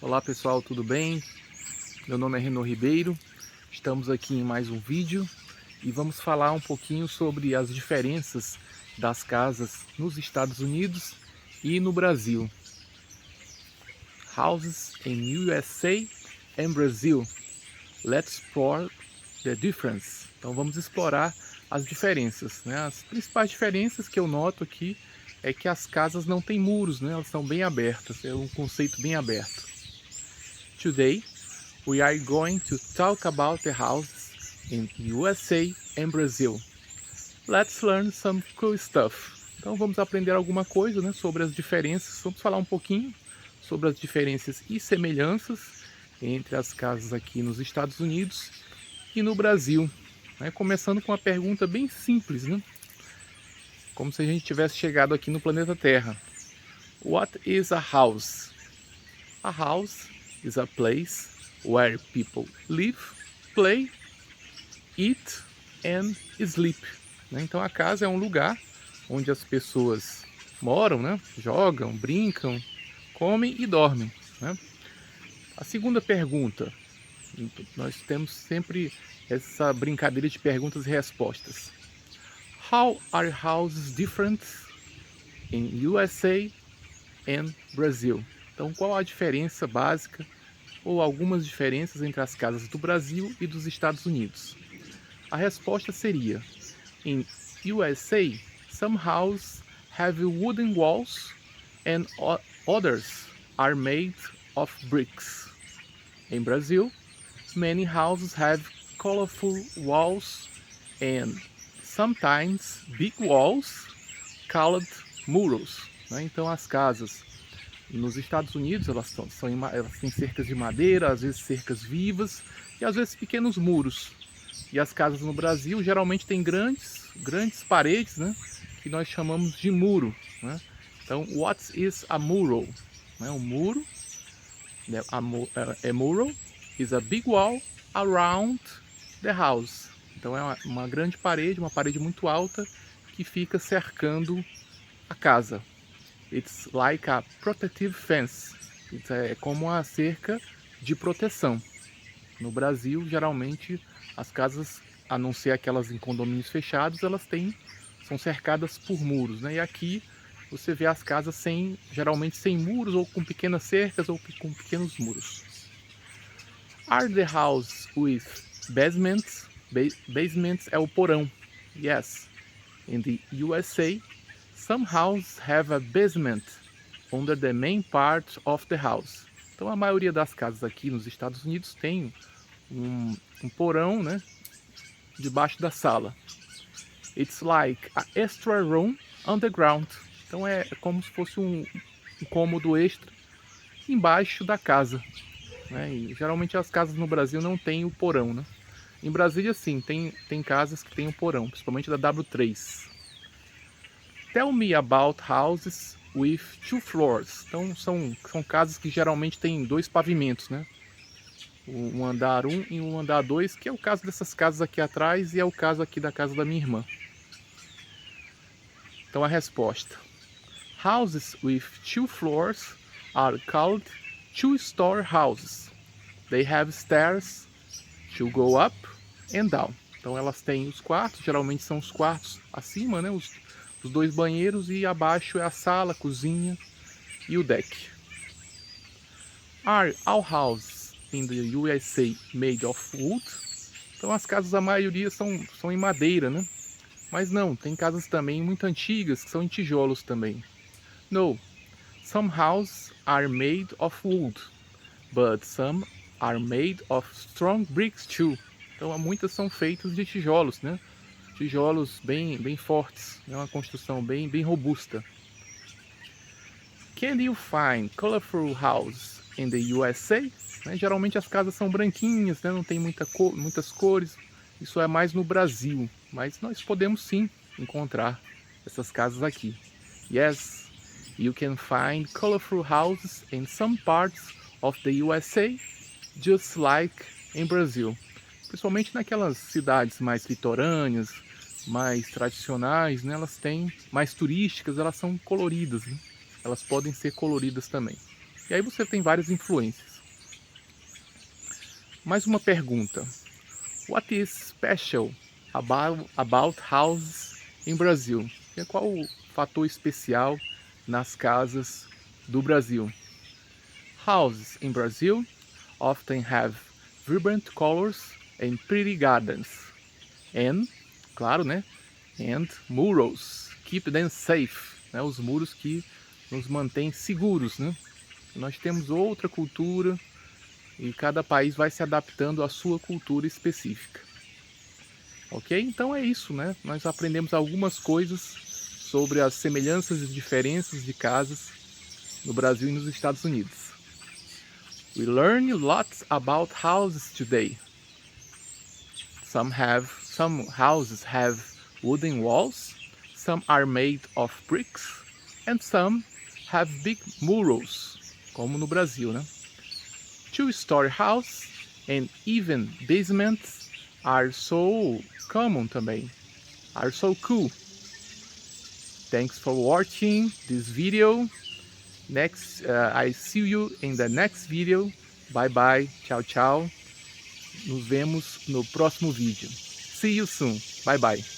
Olá pessoal, tudo bem? Meu nome é Renan Ribeiro, estamos aqui em mais um vídeo e vamos falar um pouquinho sobre as diferenças das casas nos Estados Unidos e no Brasil. Houses in USA and Brazil. Let's explore the difference. Então vamos explorar as diferenças, né? As principais diferenças que eu noto aqui é que as casas não têm muros, né? Elas são bem abertas, é um conceito bem aberto. Today, we are going to talk about the houses in USA and Brazil. Let's learn some cool stuff. Então vamos aprender alguma coisa, né, sobre as diferenças. Vamos falar um pouquinho sobre as diferenças e semelhanças entre as casas aqui nos Estados Unidos e no Brasil. Né? Começando com uma pergunta bem simples, né? Como se a gente tivesse chegado aqui no planeta Terra. What is a house? A house is a place where people live, play, eat and sleep. Então a casa é um lugar onde as pessoas moram, né? Jogam, brincam, comem e dormem. Né? A segunda pergunta, nós temos sempre essa brincadeira de perguntas e respostas. How are houses different in USA and Brazil? Então qual a diferença básica ou algumas diferenças entre as casas do Brasil e dos Estados Unidos? A resposta seria: in USA, some houses have wooden walls and others are made of bricks. Em Brasil, many houses have colorful walls and sometimes big walls called muros. Então as casas nos Estados Unidos elas têm cercas de madeira, às vezes cercas vivas e às vezes pequenos muros. E as casas no Brasil geralmente têm grandes paredes, né, que nós chamamos de muro. Né? Então, what is a mural? Um muro, né, a mural is a big wall around the house. Então é uma grande parede, uma parede muito alta que fica cercando a casa. It's like a protective fence. É como uma cerca de proteção. No Brasil, geralmente, as casas, a não ser aquelas em condomínios fechados, são cercadas por muros. Né? E aqui você vê as casas geralmente sem muros, ou com pequenas cercas, ou com pequenos muros. Are the houses with basements? Basements é o porão. Yes. In the USA, some houses have a basement under the main part of the house. Então a maioria das casas aqui nos Estados Unidos tem um porão, né, debaixo da sala. It's like a extra room underground. Então é como se fosse um cômodo extra embaixo da casa. Né? E geralmente as casas no Brasil não têm o porão, né? Em Brasília sim, tem casas que têm o porão, principalmente da W3. Tell me about houses with two floors. Então são casas que geralmente têm dois pavimentos, né? Um andar 1 e um andar 2, que é o caso dessas casas aqui atrás e é o caso aqui da casa da minha irmã. Então a resposta: houses with two floors are called two-story houses. They have stairs to go up and down. Então elas têm os quartos, geralmente são os quartos acima, né? Os dois banheiros, e abaixo é a sala, a cozinha e o deck. Are all houses in the USA made of wood? Então as casas, a maioria são em madeira, né? Mas não, tem casas também muito antigas que são em tijolos também. No, some houses are made of wood, but some are made of strong bricks too. Então muitas são feitas de tijolos, né? Tijolos bem fortes, é uma construção bem robusta. Can you find colorful houses in the USA? Geralmente as casas são branquinhas, né? Não tem muitas cores. Isso é mais no Brasil, mas nós podemos sim encontrar essas casas aqui. Yes, you can find colorful houses in some parts of the USA, just like in Brazil. Principalmente naquelas cidades mais litorâneas, mais tradicionais, né? Elas têm mais turísticas, elas são coloridas, né? Elas podem ser coloridas também. E aí você tem várias influências. Mais uma pergunta. What is special about houses in Brazil? Qual o fator especial nas casas do Brasil? Houses in Brazil often have vibrant colors and pretty gardens. And, claro, né? And murals keep them safe. Né? Os muros que nos mantêm seguros, né? Nós temos outra cultura e cada país vai se adaptando à sua cultura específica. Ok? Então é isso, né? Nós aprendemos algumas coisas sobre as semelhanças e diferenças de casas no Brasil e nos Estados Unidos. We learn lots about houses today. Some houses have wooden walls, some are made of bricks, and some have big murals, como no Brasil, né? Two-story house and even basements are so common também, are so cool. Thanks for watching this video. I see you in the next video. Bye bye, tchau tchau. Nos vemos no próximo vídeo. See you soon. Bye bye.